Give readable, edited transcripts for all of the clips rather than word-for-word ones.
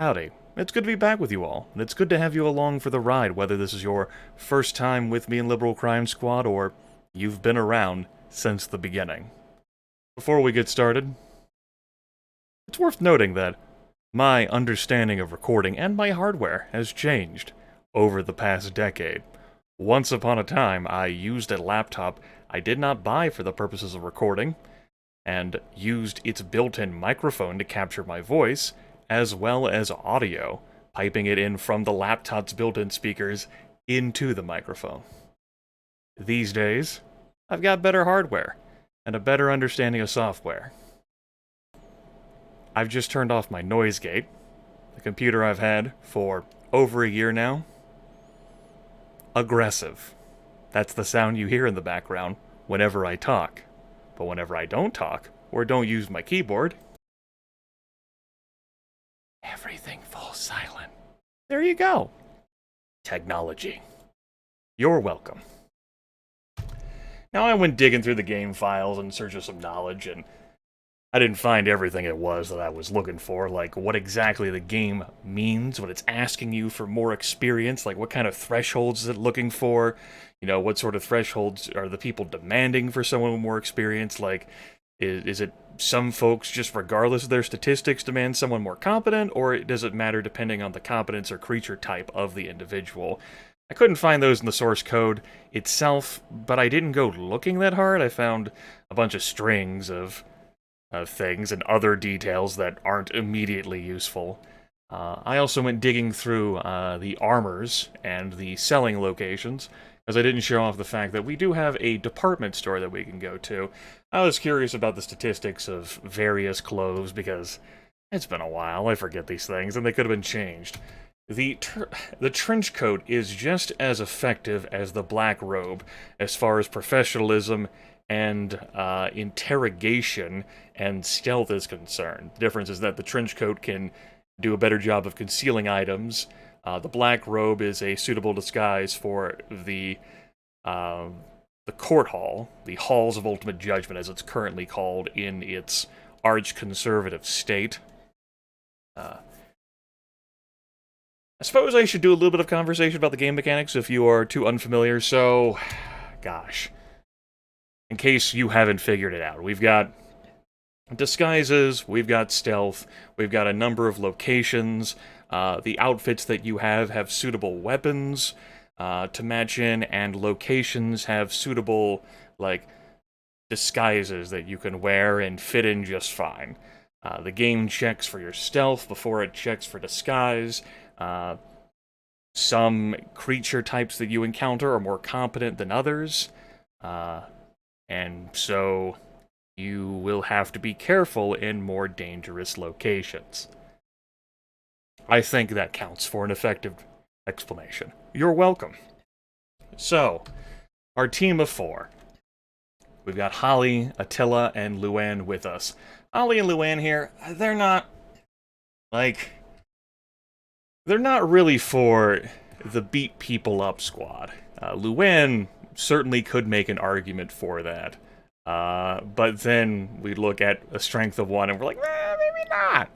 Howdy. It's good to be back with you all, and it's good to have you along for the ride, whether this is your first time with me in Liberal Crime Squad or you've been around since the beginning. Before we get started, it's worth noting that my understanding of recording and my hardware has changed over the past decade. Once upon a time, I used a laptop I did not buy for the purposes of recording, and used its built-in microphone to capture my voice, as well as audio, piping it in from the laptop's built-in speakers into the microphone. These days, I've got better hardware and a better understanding of software. I've just turned off my noise gate, the computer I've had for over a year now. Aggressive. That's the sound you hear in the background whenever I talk. But whenever I don't talk, or don't use my keyboard, everything falls silent. There you go. Technology. You're welcome. Now I went digging through the game files in search of some knowledge, and I didn't find everything it was that I was looking for, like what exactly the game means, what it's asking you for more experience, like what kind of thresholds is it looking for, what sort of thresholds are the people demanding for someone with more experience, like is it some folks just regardless of their statistics demand someone more competent, or does it matter depending on the competence or creature type of the individual? I couldn't find those in the source code itself, but I didn't go looking that hard. I found a bunch of strings of things and other details that aren't immediately useful. I also went digging through the armors and the selling locations, as I didn't show off the fact that we do have a department store that we can go to. I was curious about the statistics of various clothes because it's been a while, I forget these things, and they could have been changed. The trench coat is just as effective as the black robe as far as professionalism and interrogation and stealth is concerned. The difference is that the trench coat can do a better job of concealing items. The black robe is a suitable disguise for the court hall, the halls of ultimate judgment, as it's currently called in its arch-conservative state. I suppose I should do a little bit of conversation about the game mechanics if you are too unfamiliar. So, gosh, in case you haven't figured it out, we've got disguises, we've got stealth, we've got a number of locations. The outfits that you have suitable weapons to match in, and locations have suitable, like, disguises that you can wear and fit in just fine. The game checks for your stealth before it checks for disguise. Some creature types that you encounter are more competent than others, and so you will have to be careful in more dangerous locations. I think that counts for an effective explanation. You're welcome. So, our team of four. We've got Holly, Attila, and Luann with us. Holly and Luann here, they're not really for the beat people up squad. Luann certainly could make an argument for that. But then we look at a strength of one and we're like, maybe not.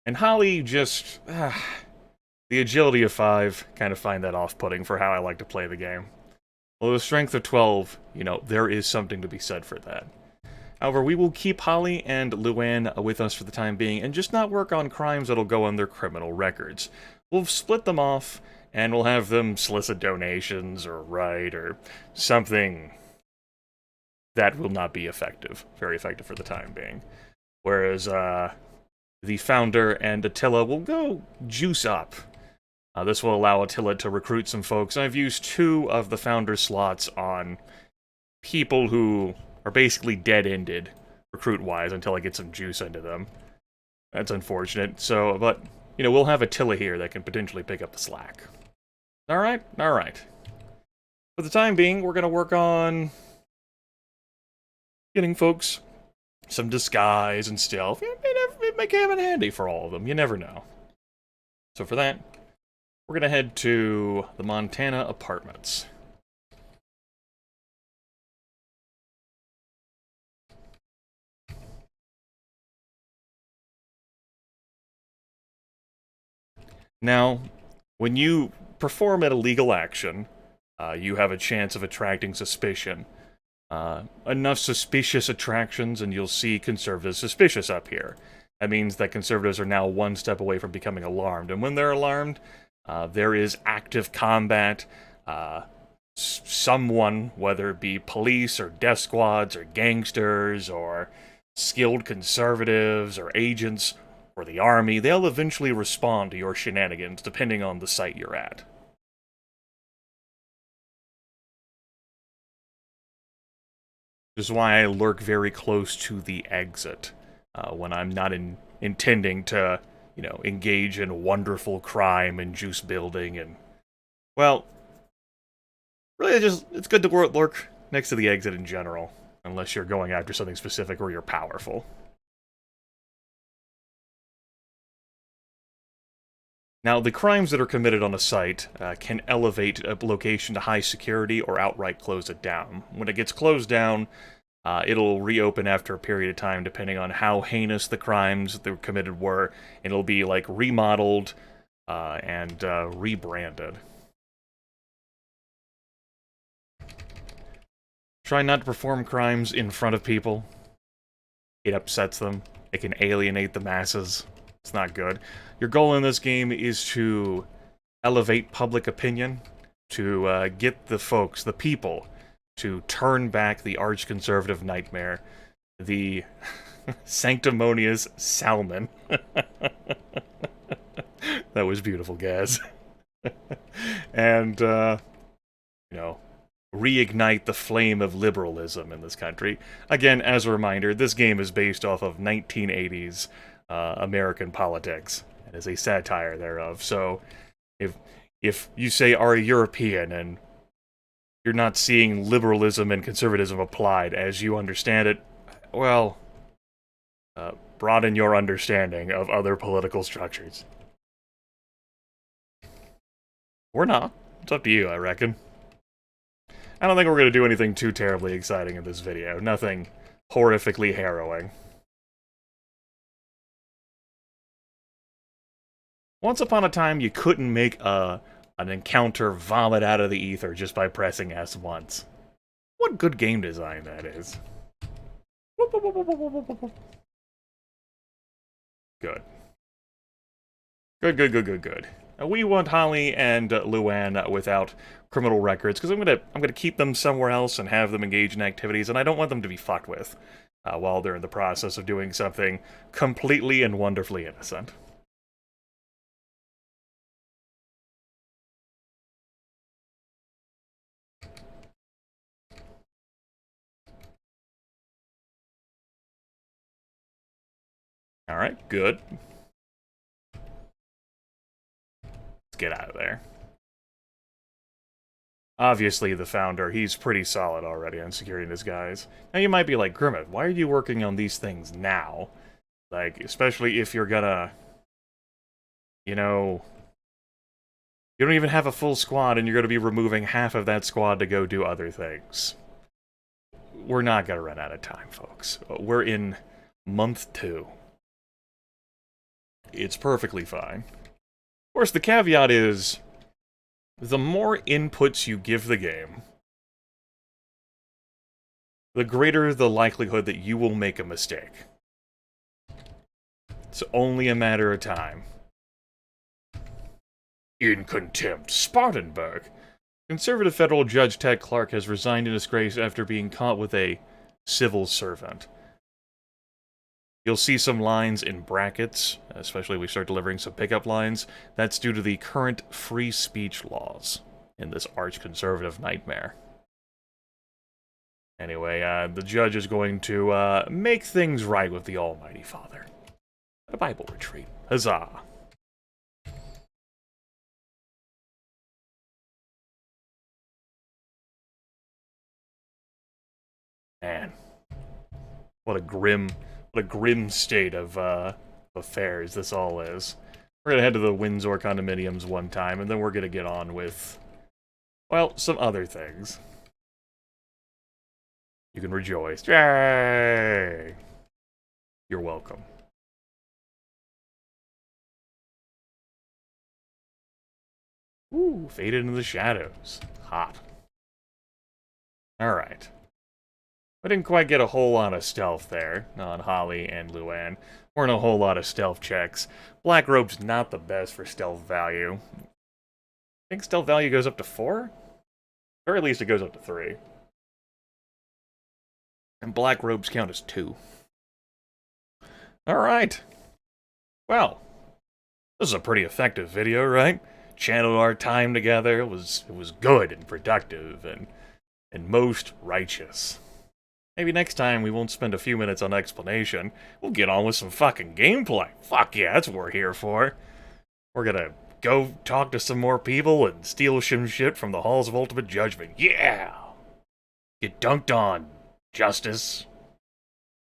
And Holly just, the agility of 5, kind of find that off-putting for how I like to play the game. Well, the strength of 12, there is something to be said for that. However, we will keep Holly and Luann with us for the time being, and just not work on crimes that'll go on their criminal records. We'll split them off, and we'll have them solicit donations, or write, or something that will not be very effective for the time being. Whereas, the founder and Attila will go juice up. This will allow Attila to recruit some folks. I've used 2 of the founder slots on people who are basically dead-ended, recruit-wise, until I get some juice into them. That's unfortunate. So, but, we'll have Attila here that can potentially pick up the slack. Alright? Alright. For the time being, we're going to work on getting folks some disguise and stealth. It may come in handy for all of them. You never know. So for that, we're going to head to the Montana apartments. Now, when you perform an illegal action, you have a chance of attracting suspicion. Enough suspicious attractions, and you'll see conservatives suspicious up here. That means that conservatives are now one step away from becoming alarmed. And when they're alarmed, there is active combat. Someone, whether it be police or death squads or gangsters or skilled conservatives or agents or the army, they'll eventually respond to your shenanigans depending on the site you're at. This is why I lurk very close to the exit when I'm not intending to, engage in wonderful crime and juice building and, well, really it's good to lurk next to the exit in general, unless you're going after something specific or you're powerful. Now, the crimes that are committed on a site can elevate a location to high security or outright close it down. When it gets closed down, it'll reopen after a period of time, depending on how heinous the crimes that were committed were, and it'll be, like, remodeled and rebranded. Try not to perform crimes in front of people. It upsets them. It can alienate the masses. It's not good. Your goal in this game is to elevate public opinion, to get the folks, the people, to turn back the arch-conservative nightmare, the sanctimonious Salmon. That was beautiful, Gaz. And, reignite the flame of liberalism in this country. Again, as a reminder, this game is based off of 1980s American politics, and is a satire thereof. So, if you say are a European and you're not seeing liberalism and conservatism applied as you understand it, well, broaden your understanding of other political structures. Or not. It's up to you, I reckon. I don't think we're going to do anything too terribly exciting in this video. Nothing horrifically harrowing. Once upon a time, you couldn't make an encounter vomit out of the ether just by pressing S once. What good game design that is. Good. Good. We want Holly and Luann without criminal records, because I'm gonna keep them somewhere else and have them engage in activities, and I don't want them to be fucked with while they're in the process of doing something completely and wonderfully innocent. Alright, good. Let's get out of there. Obviously, the founder, he's pretty solid already on securing his guys. Now, you might be like, Grimith, why are you working on these things now? Like, especially if you're gonna, you don't even have a full squad and you're gonna be removing half of that squad to go do other things. We're not gonna run out of time, folks. We're in month 2. It's perfectly fine. Of course, the caveat is, the more inputs you give the game, the greater the likelihood that you will make a mistake. It's only a matter of time. In contempt, Spartanburg. Conservative federal judge Ted Clark has resigned in disgrace after being caught with a civil servant. You'll see some lines in brackets, especially if we start delivering some pickup lines. That's due to the current free speech laws in this arch-conservative nightmare. Anyway, the judge is going to make things right with the Almighty Father. At a Bible retreat. Huzzah! Man. What a grim state of affairs this all is. We're gonna head to the Windsor condominiums one time, and then we're gonna get on with, well, some other things. You can rejoice. Yay! You're welcome. Ooh, faded into the shadows. Hot. Alright. I didn't quite get a whole lot of stealth there on Holly and Luann. Weren't a whole lot of stealth checks. Black Robe's not the best for stealth value. I think stealth value goes up to 4? Or at least it goes up to 3. And Black Robes count as 2. Alright. Well, this is a pretty effective video, right? Channeled our time together. It was good and productive and most righteous. Maybe next time we won't spend a few minutes on explanation. We'll get on with some fucking gameplay. Fuck yeah, that's what we're here for. We're gonna go talk to some more people and steal some shit from the Halls of Ultimate Judgment. Yeah! Get dunked on, Justice.